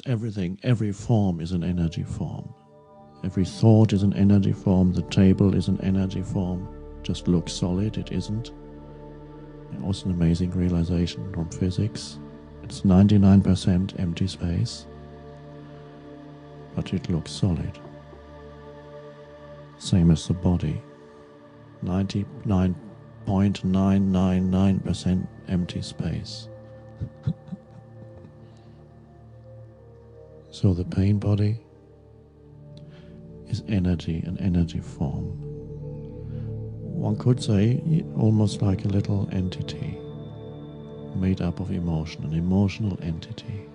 Everything, every form is an energy form. Every thought is an energy form. The table is an energy form. Just looks solid, it isn't. It was an amazing realization from physics. It's 99% empty space, but it looks solid. Same as the body. 99.999% empty space. So the pain body is energy, an energy form. One could say almost like a little entity made up of emotion, an emotional entity.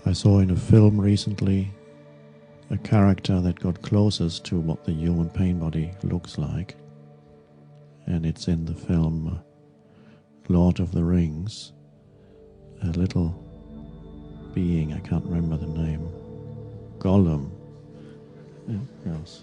I saw in a film recently a character that got closest to what the human pain body looks like, and it's in the film Lord of the Rings. A little being, I can't remember the name, Gollum. Yes.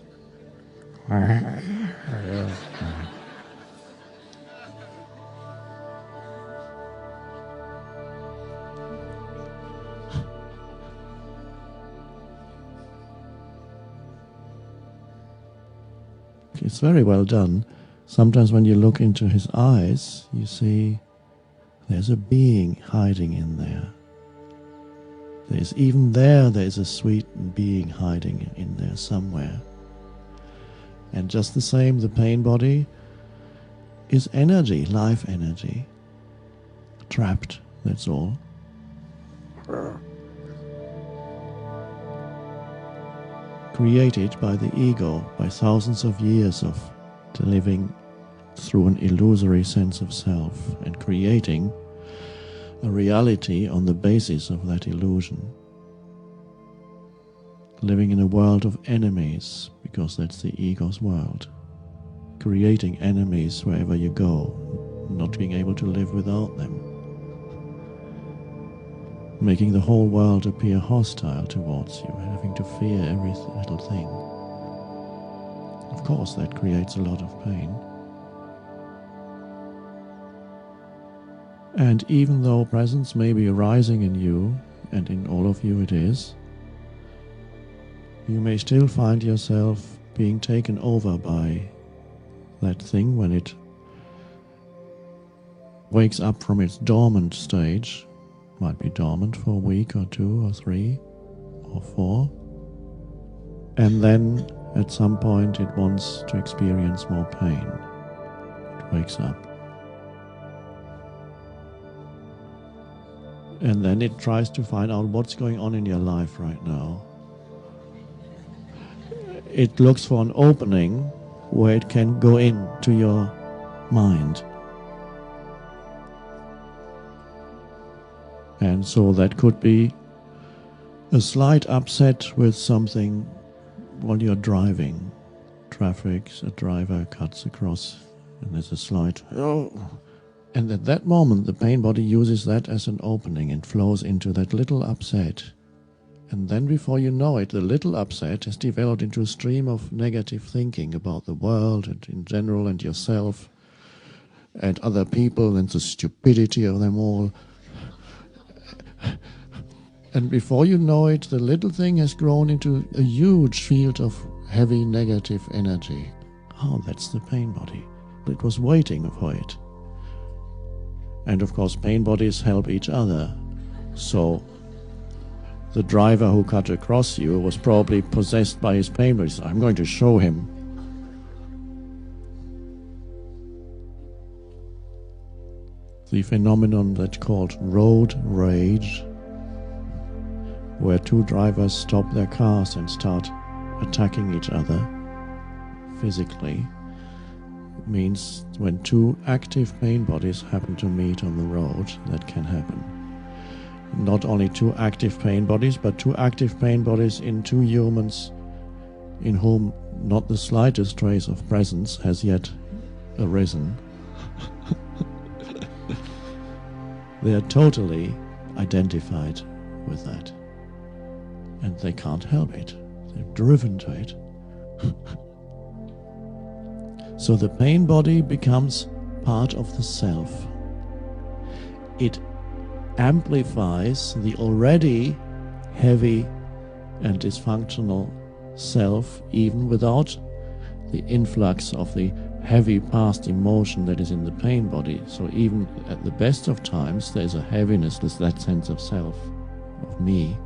It's very well done. Sometimes when you look into his eyes, you see there's a being hiding in there. There's a sweet being hiding in there somewhere. And just the same, the pain body is energy, life energy. Trapped, that's all. Created by the ego, by thousands of years of living through an illusory sense of self and creating a reality on the basis of that illusion. Living in a world of enemies, because that's the ego's world. Creating enemies wherever you go, not being able to live without them. Making the whole world appear hostile towards you, having to fear every little thing. Of course, that creates a lot of pain. And even though presence may be arising in you, and in all of you it is, you may still find yourself being taken over by that thing when it wakes up from its dormant stage. Might be dormant for a week or 2 or 3 or 4. And then at some point it wants to experience more pain. It wakes up. And then it tries to find out what's going on in your life right now. It looks for an opening where it can go into your mind. And so that could be a slight upset with something while you're driving. Traffic, a driver cuts across and there's a slight and at that moment the pain body uses that as an opening and flows into that little upset. And then before you know it, the little upset has developed into a stream of negative thinking about the world and in general and yourself and other people and the stupidity of them all. And before you know it, the little thing has grown into a huge field of heavy negative energy. Oh, that's the pain body. It was waiting for it. And of course, pain bodies help each other. So the driver who cut across you was probably possessed by his pain bodies. I'm going to show him. The phenomenon that's called road rage, where 2 drivers stop their cars and start attacking each other physically, means when 2 active pain bodies happen to meet on the road, that can happen. Not only 2 active pain bodies, but 2 active pain bodies in 2 humans in whom not the slightest trace of presence has yet arisen. They are totally identified with that. And they can't help it. They're driven to it. So the pain body becomes part of the self. It amplifies the already heavy and dysfunctional self, even without the influx of the heavy past emotion that is in the pain body. So even at the best of times, there's a heaviness, there's that sense of self, of me.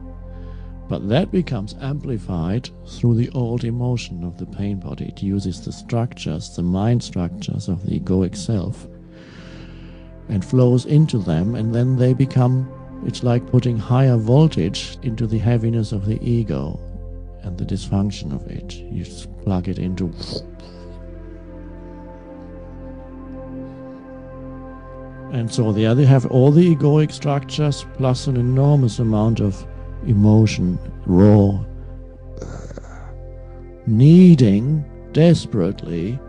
But that becomes amplified through the old emotion of the pain body. It uses the structures, the mind structures of the egoic self, and flows into them, and then they become, it's like putting higher voltage into the heaviness of the ego and the dysfunction of it. You just plug it into. And so there you have all the egoic structures plus an enormous amount of emotion, raw, needing desperately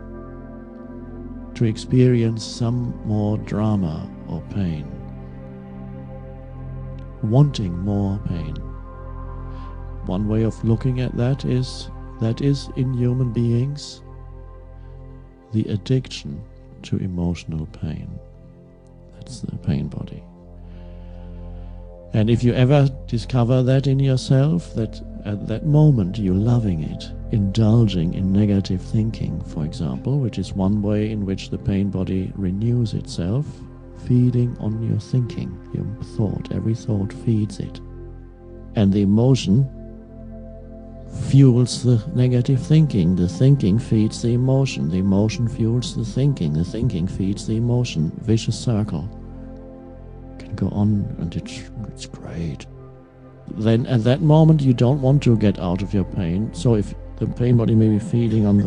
to experience some more drama or pain, wanting more pain. One way of looking at that is in human beings the addiction to emotional pain. That's the pain body. And if you ever discover that in yourself, that at that moment you're loving it, indulging in negative thinking, for example, which is one way in which the pain body renews itself, feeding on your thinking, your thought. Every thought feeds it. And the emotion fuels the negative thinking. The thinking feeds the emotion fuels the thinking feeds the emotion. Vicious circle. Can go on, and it's great. Then at that moment you don't want to get out of your pain. So if the pain body may be feeding on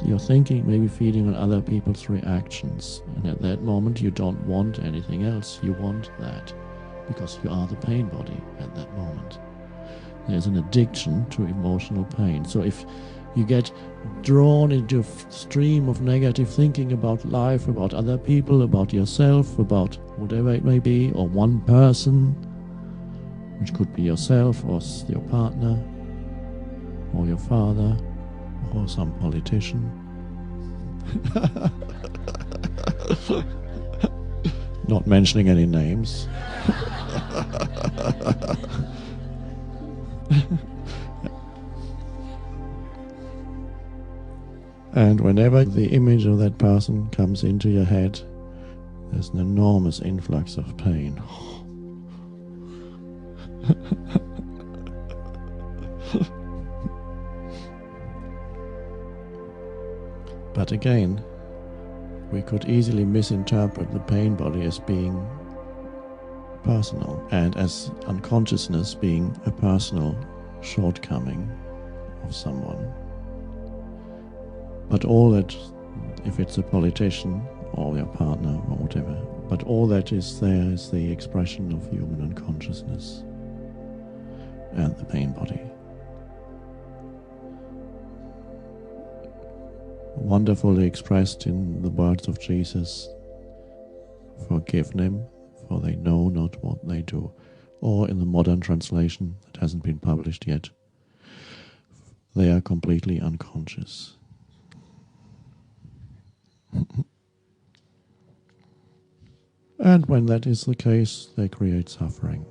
your thinking, maybe feeding on other people's reactions, and at that moment you don't want anything else. You want that because you are the pain body at that moment. There's an addiction to emotional pain. So if you get drawn into a stream of negative thinking about life, about other people, about yourself, about whatever it may be, or one person, which could be yourself or your partner or your father or some politician. Not mentioning any names. And whenever the image of that person comes into your head, there's an enormous influx of pain. But again, we could easily misinterpret the pain body as being personal, and as unconsciousness being a personal shortcoming of someone. But all that, if it's a politician or your partner or whatever, but all that is there is the expression of human unconsciousness and the pain body. Wonderfully expressed in the words of Jesus, "Forgive them, for they know not what they do." Or in the modern translation that hasn't been published yet, "They are completely unconscious." And when that is the case, they create suffering.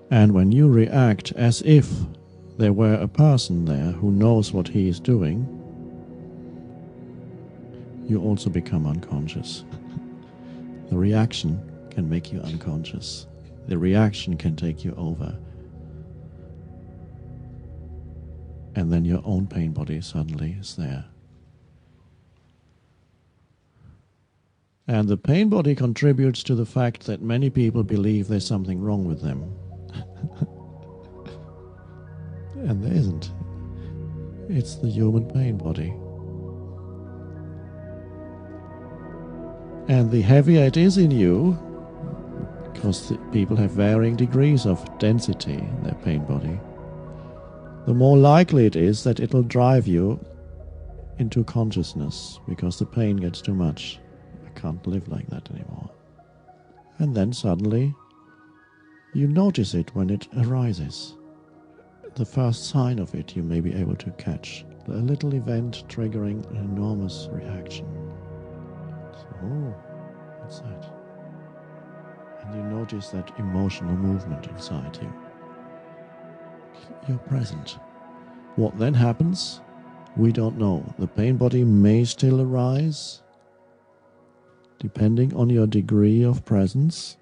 And when you react as if there were a person there who knows what he is doing, you also become unconscious. The reaction can make you unconscious. The reaction can take you over. And then your own pain body suddenly is there. And the pain body contributes to the fact that many people believe there's something wrong with them. And there isn't. It's the human pain body. And the heavier it is in you, because people have varying degrees of density in their pain body, the more likely it is that it'll drive you into consciousness, because the pain gets too much. I can't live like that anymore. And then suddenly you notice it when it arises. The first sign of it you may be able to catch. A little event triggering an enormous reaction. Oh, what's that? And you notice that emotional movement inside you. You're present. What then happens? We don't know. The pain body may still arise, depending on your degree of presence.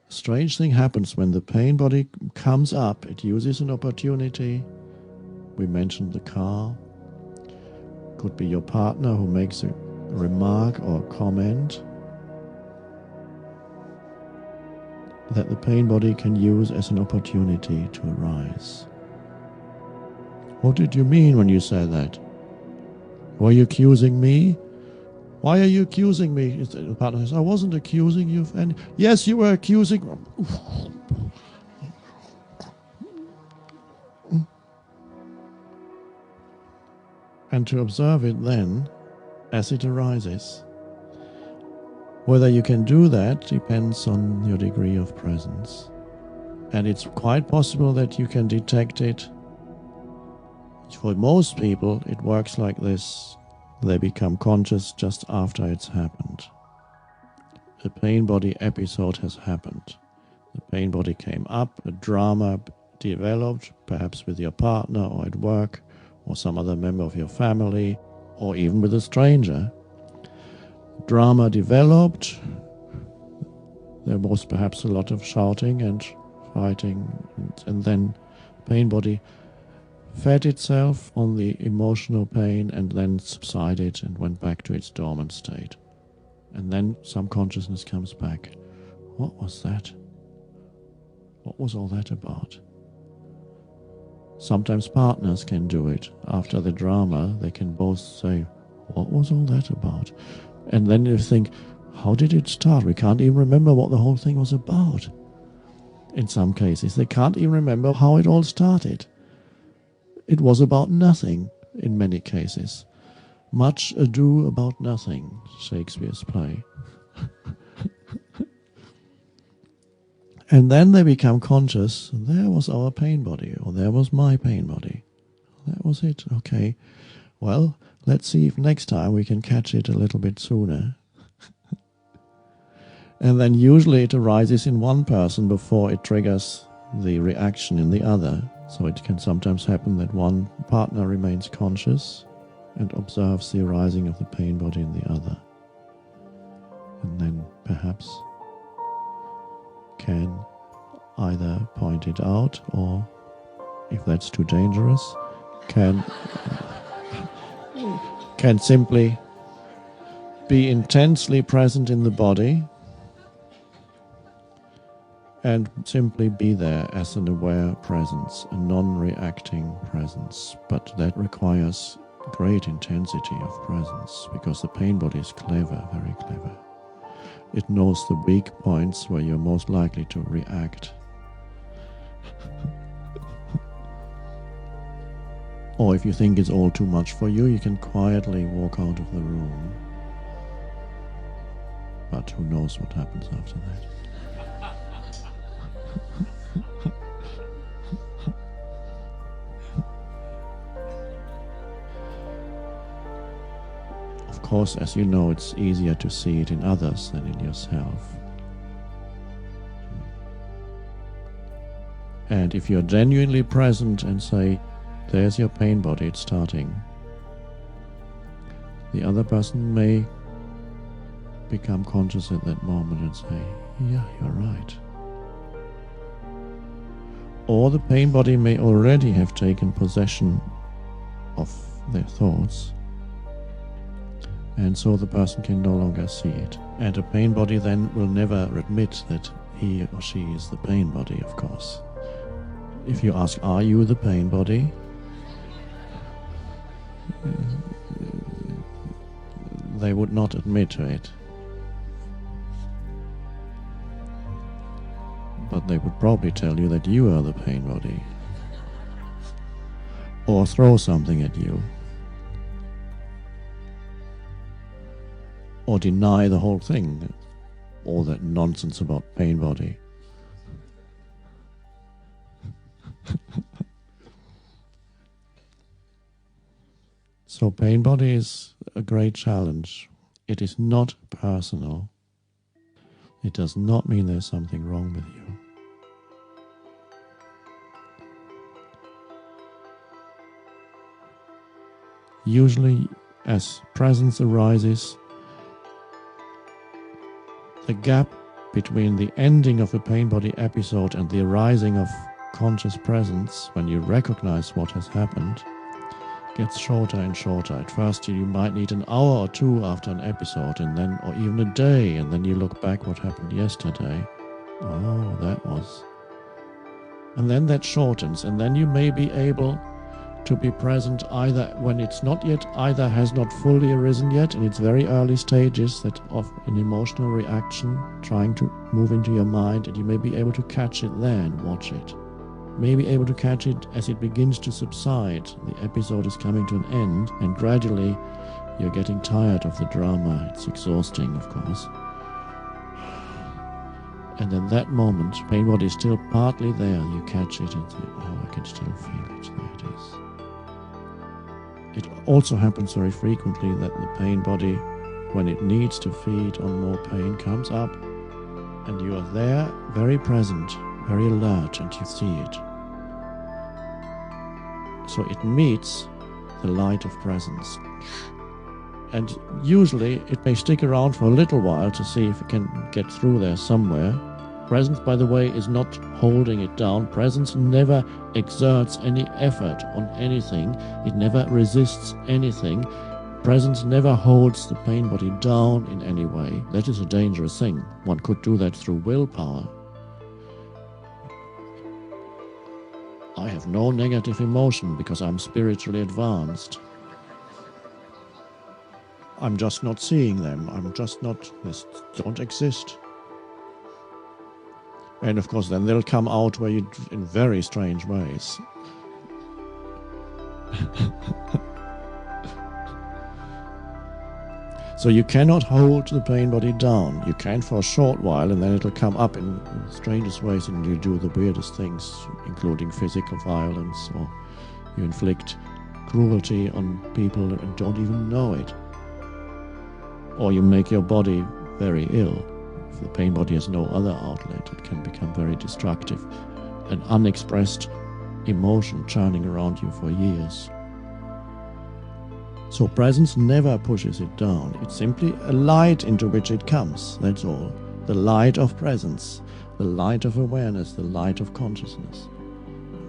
A strange thing happens when the pain body comes up. It uses an opportunity. We mentioned the car. Could be your partner who makes a remark or comment that the pain body can use as an opportunity to arise. What did you mean when you said that? Were you accusing me? Why are you accusing me? The partner says, I wasn't accusing you of any. Yes, you were accusing. And to observe it then, as it arises. Whether you can do that depends on your degree of presence. And it's quite possible that you can detect it. For most people, it works like this. They become conscious just after it's happened. A pain body episode has happened. The pain body came up, a drama developed, perhaps with your partner or at work, or some other member of your family, or even with a stranger. Drama developed. There was perhaps a lot of shouting and fighting, and then pain body fed itself on the emotional pain and then subsided and went back to its dormant state. And then some consciousness comes back. What was that? What was all that about? Sometimes partners can do it. After the drama, they can both say, what was all that about? And then you think, how did it start? We can't even remember what the whole thing was about. In some cases, they can't even remember how it all started. It was about nothing in many cases. Much ado about nothing, Shakespeare's play. And then they become conscious, there was our pain body, or there was my pain body. That was it, okay. Well, let's see if next time we can catch it a little bit sooner. And then usually it arises in one person before it triggers the reaction in the other. So it can sometimes happen that one partner remains conscious and observes the arising of the pain body in the other. And then perhaps can either point it out, or if that's too dangerous, can simply be intensely present in the body and simply be there as an aware presence, a non-reacting presence. But that requires great intensity of presence, because the pain body is clever, very clever. It knows the weak points where you're most likely to react. Or if you think it's all too much for you, you can quietly walk out of the room. But who knows what happens after that. Of course, as you know, it's easier to see it in others than in yourself. And if you're genuinely present and say, there's your pain body, it's starting, the other person may become conscious at that moment and say, yeah, you're right. Or the pain body may already have taken possession of their thoughts, and so the person can no longer see it. And a pain body then will never admit that he or she is the pain body, of course. If you ask, are you the pain body? They would not admit to it. But they would probably tell you that you are the pain body. Or throw something at you. Or deny the whole thing. All that nonsense about pain body. So pain body is a great challenge. It is not personal. It does not mean there's something wrong with you. Usually, as presence arises, the gap between the ending of a pain body episode and the arising of conscious presence, when you recognize what has happened, gets shorter and shorter. At first you might need an hour or two after an episode, and then, or even a day, and then you look back what happened yesterday. Oh, that was. And then that shortens, and then you may be able to be present either when it's not yet, either has not fully arisen yet in its very early stages, that of an emotional reaction trying to move into your mind, and you may be able to catch it there and watch it. May be able to catch it as it begins to subside. The episode is coming to an end, and gradually you're getting tired of the drama. It's exhausting, of course. And in that moment, pain body is still partly there. You catch it and say, oh, I can still feel it. There it is. It also happens very frequently that the pain body, when it needs to feed on more pain, comes up, and you are there, very present, very alert, and you see it. So it meets the light of presence. And usually it may stick around for a little while to see if it can get through there somewhere. Presence, by the way, is not holding it down. Presence never exerts any effort on anything. It never resists anything. Presence never holds the pain body down in any way. That is a dangerous thing. One could do that through willpower. I have no negative emotion because I'm spiritually advanced. I'm just not seeing them. I'm just not, they don't exist. And of course then they'll come out where you, in very strange ways. So you cannot hold the pain body down. You can for a short while, and then it'll come up in the strangest ways, and you do the weirdest things, including physical violence, or you inflict cruelty on people and don't even know it. Or you make your body very ill. If the pain body has no other outlet, it can become very destructive. An unexpressed emotion churning around you for years. So presence never pushes it down. It's simply a light into which it comes, that's all. The light of presence, the light of awareness, the light of consciousness.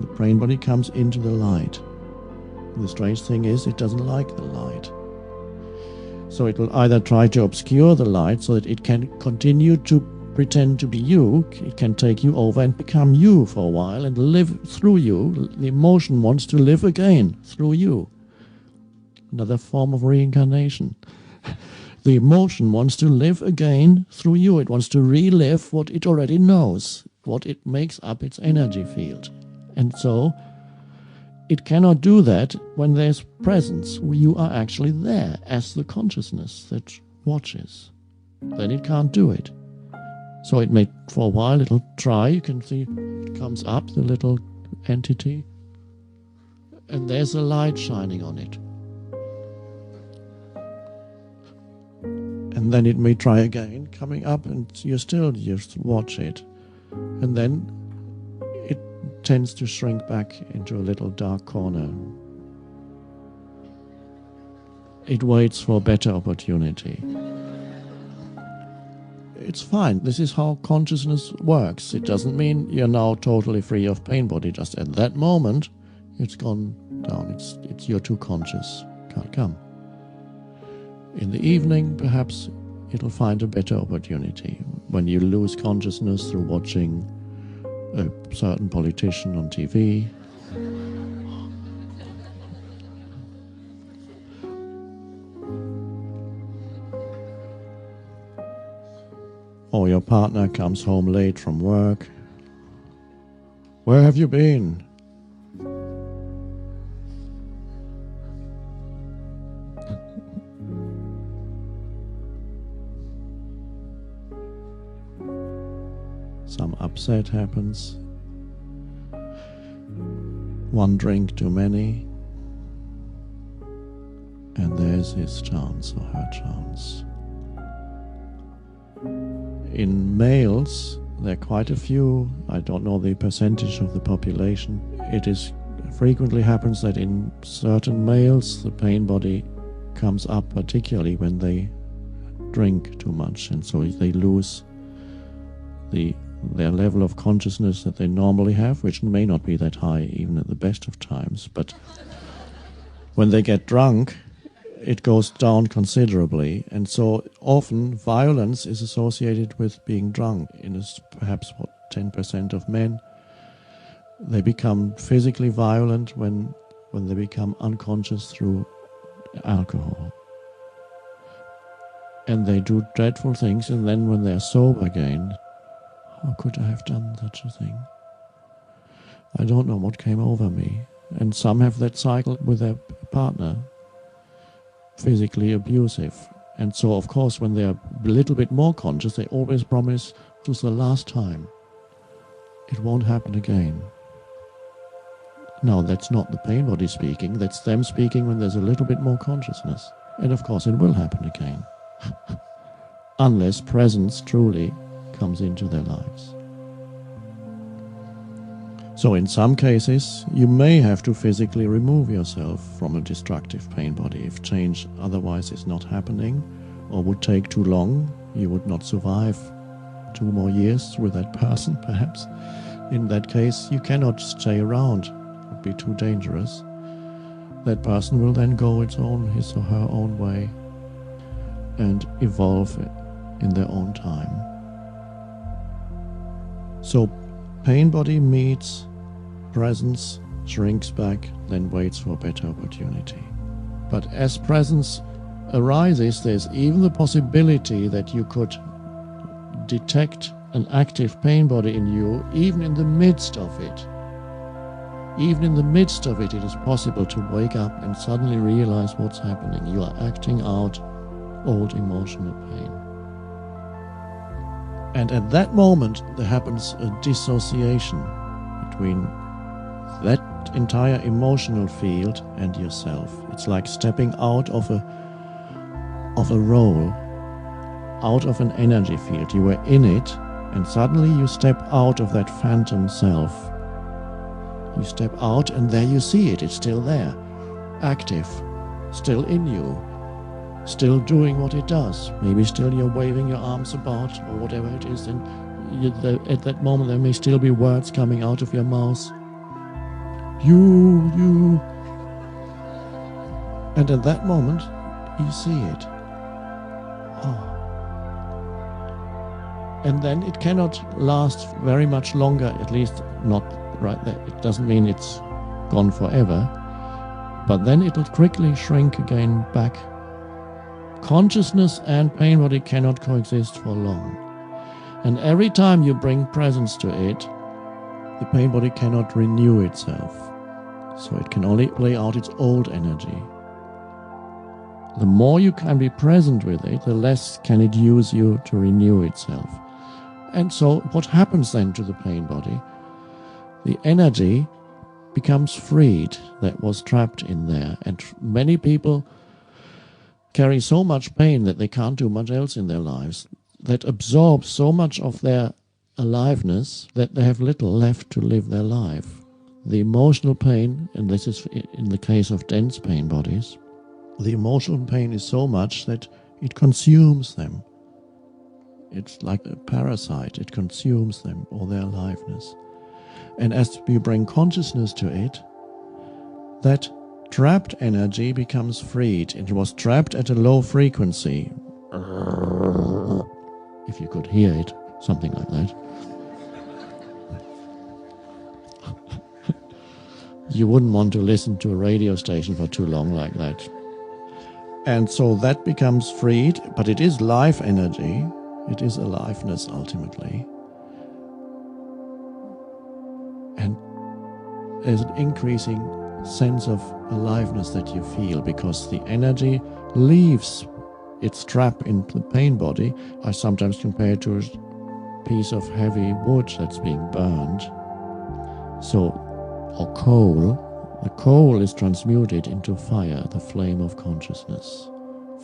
The pain body comes into the light. And the strange thing is, it doesn't like the light. So it will either try to obscure the light so that it can continue to pretend to be you. It can take you over and become you for a while and live through you. The emotion wants to live again through you. Another form of reincarnation. The emotion wants to live again through you. It wants to relive what it already knows, what it makes up its energy field. And so it cannot do that when there's presence. You are actually there as the consciousness that watches. Then it can't do it. So it may, for a while, it'll try. You can see it comes up, the little entity, and there's a light shining on it. And then it may try again, coming up, and you still just watch it. And then it tends to shrink back into a little dark corner. It waits for a better opportunity. It's fine. This is how consciousness works. It doesn't mean you're now totally free of pain body. Just at that moment, it's gone down. You're too conscious. Can't come. In the evening, perhaps it'll find a better opportunity. When you lose consciousness through watching a certain politician on TV, or your partner comes home late from work. Where have you been? Some upset happens. One drink too many. And there's his chance or her chance. in males, there are quite a few, I don't know the percentage of the population, it is frequently happens that in certain males the pain body comes up, particularly when they drink too much, and so they lose their level of consciousness that they normally have, which may not be that high even at the best of times, but when they get drunk it goes down considerably, and so often violence is associated with being drunk. In perhaps 10% of men, they become physically violent when they become unconscious through alcohol. And they do dreadful things, and then when they're sober again, how could I have done such a thing? I don't know what came over me. And some have that cycle with their partner, physically abusive. And so, of course, when they're a little bit more conscious, they always promise, this was the last time. It won't happen again. No, that's not the pain body speaking. That's them speaking when there's a little bit more consciousness. And of course, it will happen again. Unless presence truly comes into their lives. So in some cases, you may have to physically remove yourself from a destructive pain body. If change otherwise is not happening or would take too long, you would not survive 2 more years with that person, perhaps. In that case, you cannot stay around. It would be too dangerous. That person will then go his or her own way and evolve in their own time. So pain body meets presence, shrinks back, then waits for a better opportunity. But as presence arises, there's even the possibility that you could detect an active pain body in you, even in the midst of it. Even in the midst of it, it is possible to wake up and suddenly realize what's happening. You are acting out old emotional pain. And at that moment, there happens a dissociation between that entire emotional field and yourself. It's like stepping out of a role, out of an energy field. You were in it, and suddenly you step out of that phantom self. You step out, and there you see it. It's still there, active, still in you, still doing what it does. Maybe still you're waving your arms about or whatever it is, and at that moment there may still be words coming out of your mouth. You. And at that moment you see it. Oh. And then it cannot last very much longer, at least not right there. It doesn't mean it's gone forever, but then it'll quickly shrink again back. Consciousness and pain body cannot coexist for long. And every time you bring presence to it, the pain body cannot renew itself. So it can only play out its old energy. The more you can be present with it, the less can it use you to renew itself. And so what happens then to the pain body? The energy becomes freed that was trapped in there. And many people carry so much pain that they can't do much else in their lives, that absorbs so much of their aliveness that they have little left to live their life. The emotional pain, and this is in the case of dense pain bodies, the emotional pain is so much that it consumes them. It's like a parasite, it consumes them, or their aliveness. And as we bring consciousness to it, that trapped energy becomes freed. It was trapped at a low frequency. If you could hear it, something like that. You wouldn't want to listen to a radio station for too long like that. And so that becomes freed, but it is life energy. It is aliveness ultimately. And there's an increasing sense of aliveness that you feel because the energy leaves its trap in the pain body. I sometimes compare it to a piece of heavy wood that's being burned. Or coal. The coal is transmuted into fire, the flame of consciousness.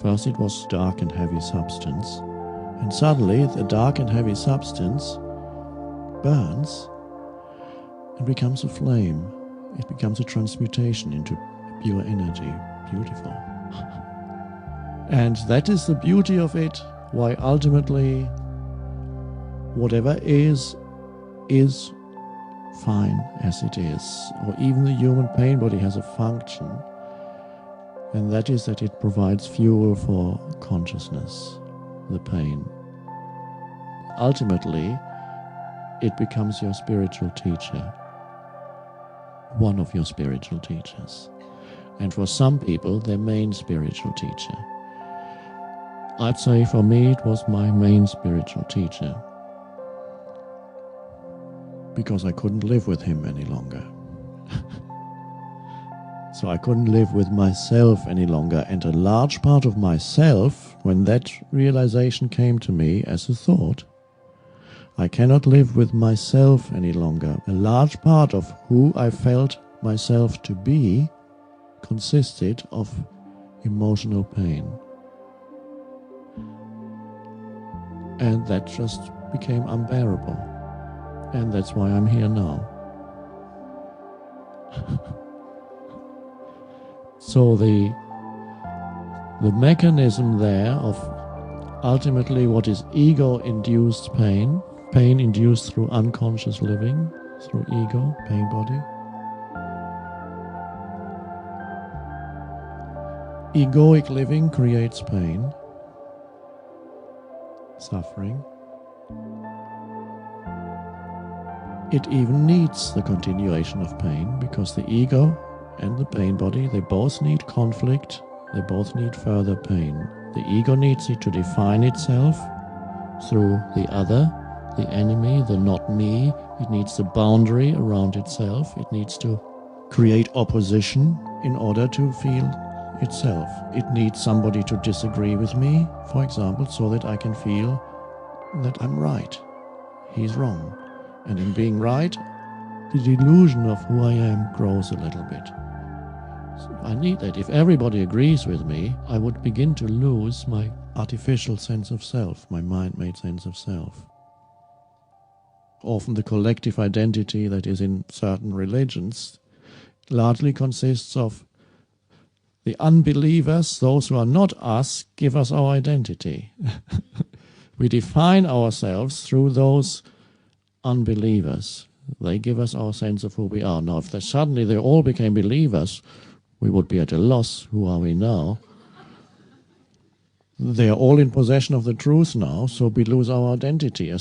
First it was dark and heavy substance, and And suddenly the dark and heavy substance burns and becomes a flame. It becomes a transmutation into pure energy. Beautiful. And that is the beauty of it, why ultimately whatever is fine as it is. Or even the human pain body has a function, and that is that it provides fuel for consciousness, the pain. Ultimately, it becomes your spiritual teacher, one of your spiritual teachers. And for some people, their main spiritual teacher. I'd say for me, it was my main spiritual teacher, because I couldn't live with him any longer. So I couldn't live with myself any longer, and a large part of myself, when that realization came to me as a thought, I cannot live with myself any longer. A large part of who I felt myself to be consisted of emotional pain. And that just became unbearable. And that's why I'm here now. So the mechanism there of ultimately what is ego-induced pain, pain induced through unconscious living, through ego, pain body. Egoic living creates pain, suffering. It even needs the continuation of pain, because the ego and the pain body, they both need conflict, they both need further pain. The ego needs it to define itself through the other, the enemy, the not me. It needs the boundary around itself. It needs to create opposition in order to feel itself. It needs somebody to disagree with me, for example, so that I can feel that I'm right, he's wrong. And in being right, the delusion of who I am grows a little bit. So I need that. If everybody agrees with me, I would begin to lose my artificial sense of self, my mind-made sense of self. Often the collective identity that is in certain religions largely consists of the unbelievers, those who are not us, give us our identity. We define ourselves through those unbelievers. They give us our sense of who we are. Now, if suddenly they all became believers, we would be at a loss. Who are we now? They are all in possession of the truth now, so we lose our identity as the